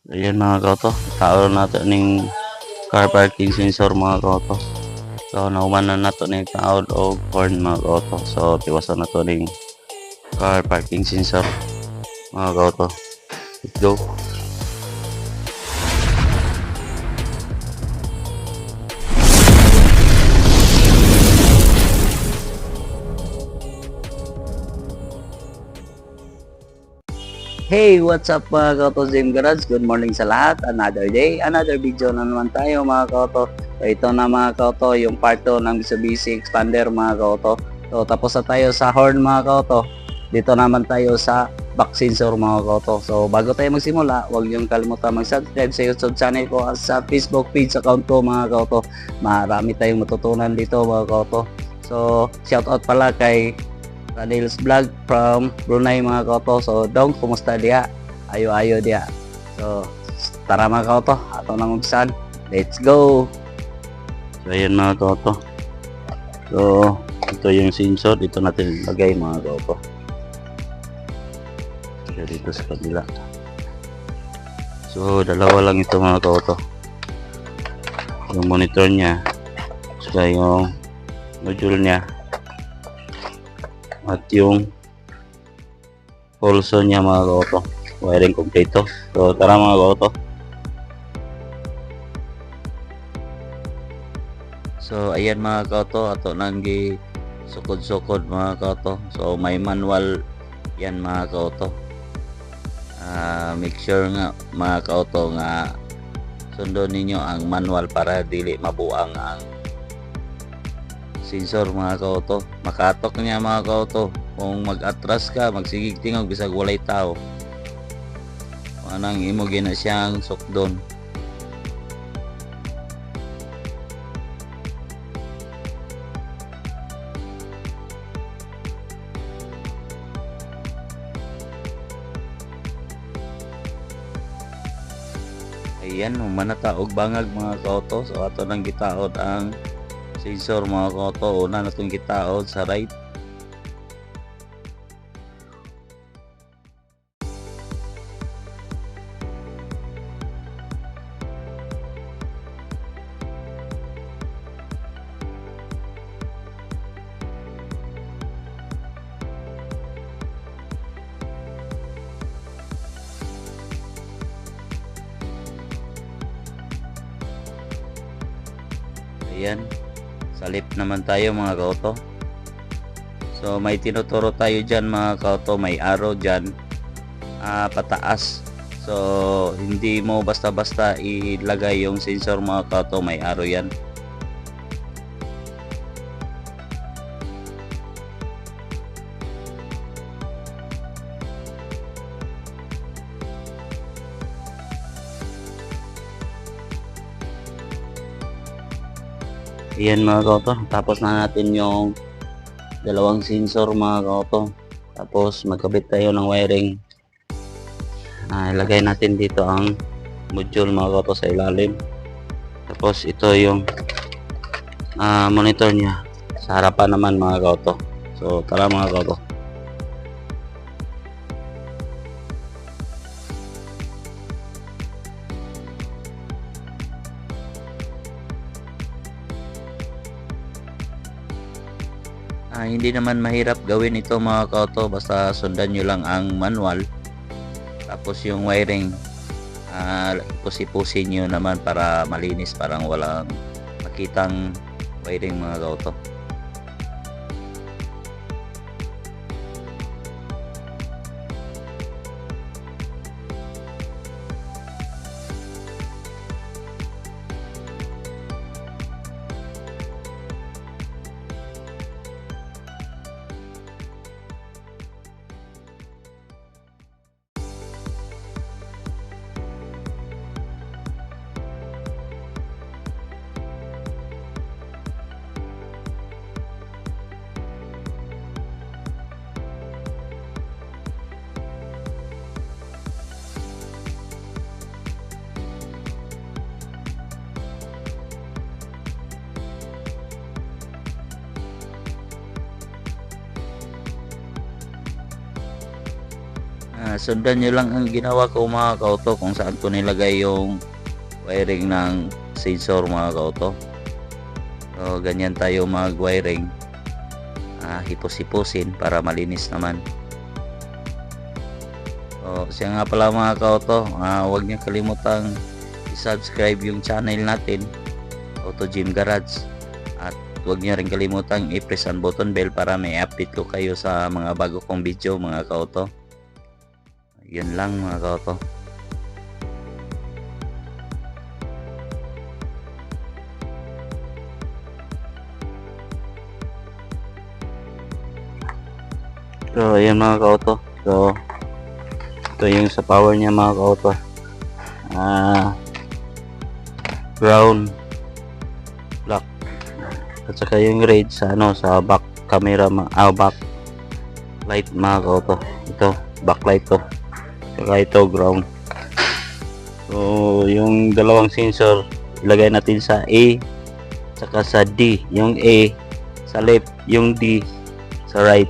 Ayan mga kauto, tao nato ning car parking sensor mga kauto. So nauman na nato ning taod o horn mga kauto. So tiwasan na to ning car parking sensor mga kauto. Let's go. Hey, what's up mga kauto Gym Garage? Good morning sa lahat. Another day, another video na naman tayo mga kauto. So, ito na mga kauto, yung part 2 ng Mitsubishi Expander mga kauto. So tapos na tayo sa horn mga kauto. Dito naman tayo sa back sensor mga kauto. So bago tayo magsimula, huwag niyong kalimutan mag-subscribe sa YouTube channel ko at sa Facebook page account ko mga kauto. Marami tayong matutunan dito mga kauto. So shout out pala kay Radils Vlog from Brunei mga kauto. So dong, kumusta diya? Ayo diya. So tara mga kauto, ato nang umpisan. Let's go! So ayan mga kauto. So ito yung sensor, dito natin lagay mga kauto. So dito sa kabila. So dalawa lang ito mga kauto. Yung monitor niya, saka yung module niya, at yung pulso niya mga kauto, wiring kompleto. So tara mga kauto. So ayan mga kauto, ato nang gi sukod-sukod mga kauto. So may manual yan mga kauto. Make sure nga mga kauto nga sundon ninyo ang manual para dili mabuang ang sensor mga kauto. Makatok niya mga kauto. Kung mag-atras ka, magsigig tingog bisag walay tao, anang imo gina siyang sukdon. Ayan, manata og bangag mga kauto. So ato nang gitaod ang sensor mga kauto. Una na itong gitaod sa right. Ayan, sa left naman tayo mga kauto. So may tinuturo tayo dyan mga kauto, may arrow dyan pataas. So hindi mo basta-basta ilagay yung sensor mga kauto, may arrow yan. Ayan mga kauto, tapos na natin yung dalawang sensor mga kauto. Tapos magkabit tayo ng wiring. Ilagay natin dito ang module mga kauto sa ilalim. Tapos ito yung monitor niya. Sa harapan naman mga kauto. So tara mga kauto. Hindi naman mahirap gawin ito mga kauto, basta sundan nyo lang ang manual. Tapos yung wiring, pusi-pusi nyo naman para malinis, parang walang makitang wiring mga kauto. Sundan nyo lang ang ginawa ko mga kauto kung saan ko nilagay yung wiring ng sensor mga kauto. So ganyan tayo mag wiring, hipos-hiposin para malinis naman. So siya nga pala mga kauto, huwag niyo kalimutang i-subscribe yung channel natin, Auto Gym Garage, at huwag niyo rin kalimutang i-press ang button bell para may update ko kayo sa mga bago kong video mga kauto. Yun lang mga kauto. So ayan mga kauto, so ito yung sa power niya mga kauto, ground, black, at saka yung red sa sa back camera, back light mga kauto. Ito backlight to, saka ito ground. So yung dalawang sensor ilagay natin sa A saka sa D, yung A sa left, yung D sa right.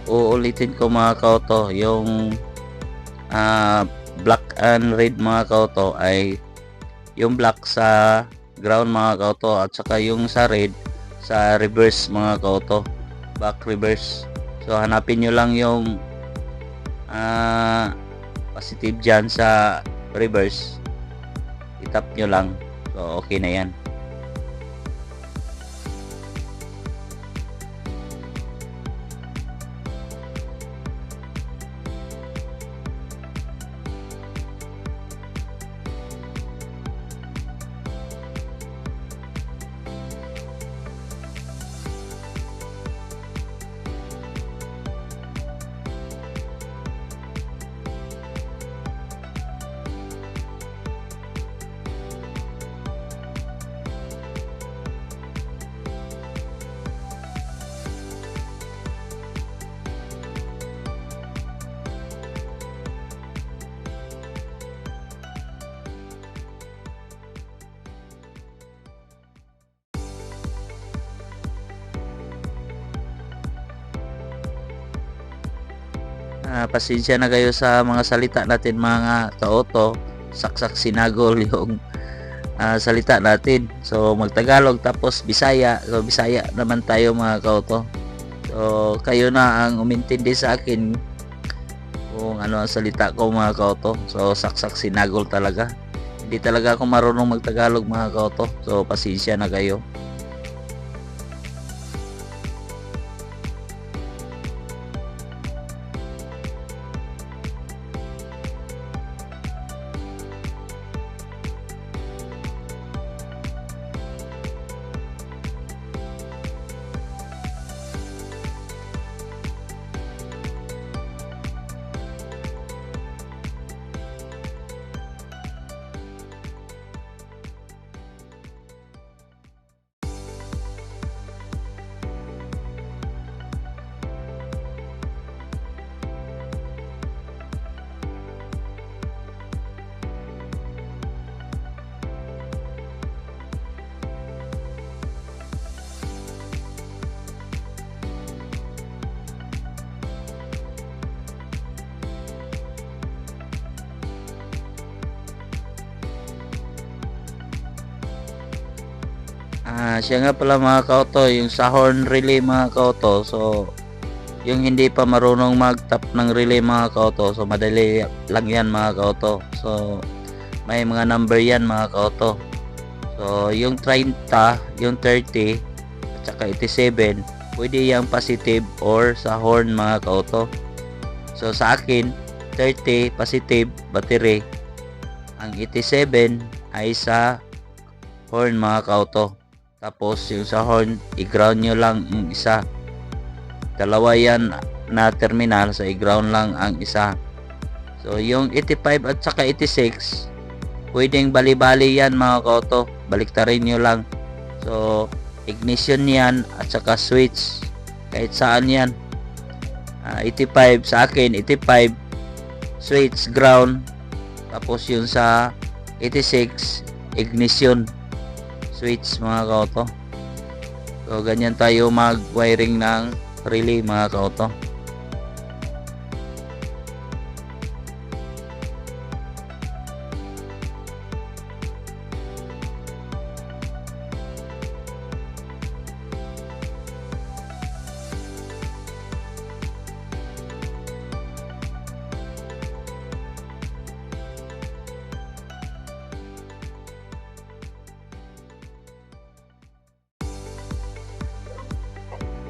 Uulitin ko mga kauto, yung black and red mga kauto ay yung black sa ground mga kauto, at saka yung sa red sa reverse mga kauto, back reverse. So hanapin nyo lang yung positive dyan sa reverse, itap nyo lang, so okay na yan. Pasensya na kayo sa mga salita natin mga kauto, saksak sinagol yung salita natin. So magtagalog tapos Bisaya, so Bisaya naman tayo mga kauto. So kayo na ang umintindi sa akin kung ano ang salita ko mga kauto. So saksak sinagol talaga, hindi talaga ako marunong magtagalog mga kauto, so pasensya na kayo. Siya nga pala mga kauto, yung sa horn relay mga kauto, so yung hindi pa marunong mag-tap ng relay mga kauto, so madali lang yan mga kauto. So may mga number yan mga kauto. So yung 30, yung 30 at saka 87 pwede yung positive or sa horn mga kauto. So sa akin 30 positive battery, ang 87 ay sa horn mga kauto. Tapos yung sa horn i-ground nyo lang yung isa, dalawa yan na terminal, sa i-ground lang ang isa. So yung 85 at saka 86 pwedeng bali-bali yan mga kauto, baliktarin nyo lang. So ignition yan at saka switch, kahit saan yan. 85 sa akin, 85 switch ground, tapos yung sa 86 ignition. switch mga ka-auto. So ganyan tayo mag-wiring ng relay mga ka-auto.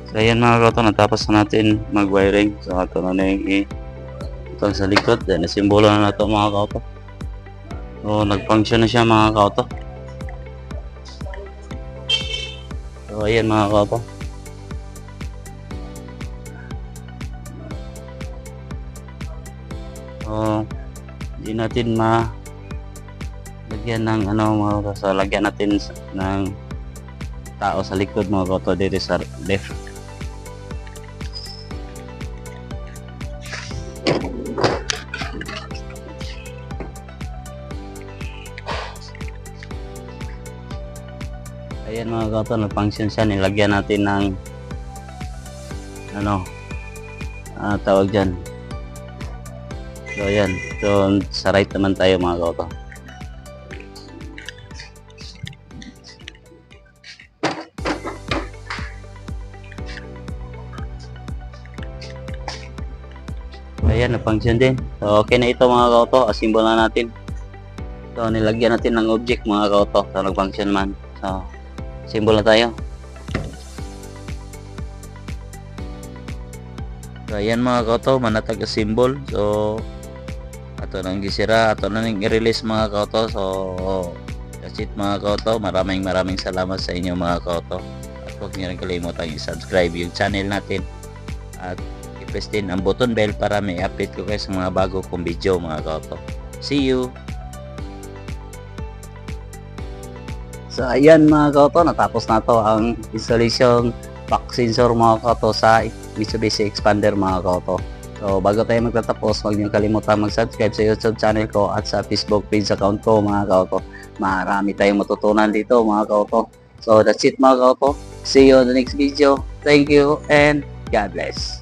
So ayan mga kauto, natapos na natin mag-wiring. So ito na yung ito sa likod. Then nasimbolo na ito mga kauto. So nag-function na siya mga kauto. So ayan mga kauto. So hindi natin lagyan ng mga kauto. So lagyan natin ng tao sa likod mga kauto dito sa left. Ayan mga kauto, nag-function siya. Nilagyan natin ng tawag dyan. So ayan, so sa right naman tayo mga kauto. Ayan, na-function din. So okay na ito mga kauto, assemble na natin. So nilagyan natin ng object mga kauto. So nag-function man. So assemble na tayo. So ayan mga kauto, manatag symbol. So ato nang gisira, ato na nang i-release mga kauto. So that's it mga kauto. Maraming salamat sa inyo mga kauto. At huwag niyo rin kalimutan i-subscribe yung channel natin. At i-press din ang button bell para may update ko kayo sa mga bago kong video mga kauto. See you! So ayan mga kauto, natapos na to ang installation back sensor mga kauto sa Mitsubishi Expander mga kauto. So bago tayo magtatapos, huwag niyo kalimutan mag-subscribe sa YouTube channel ko at sa Facebook page account ko mga kauto. Marami tayong matutunan dito mga kauto. So that's it mga kauto. See you on the next video. Thank you and God bless.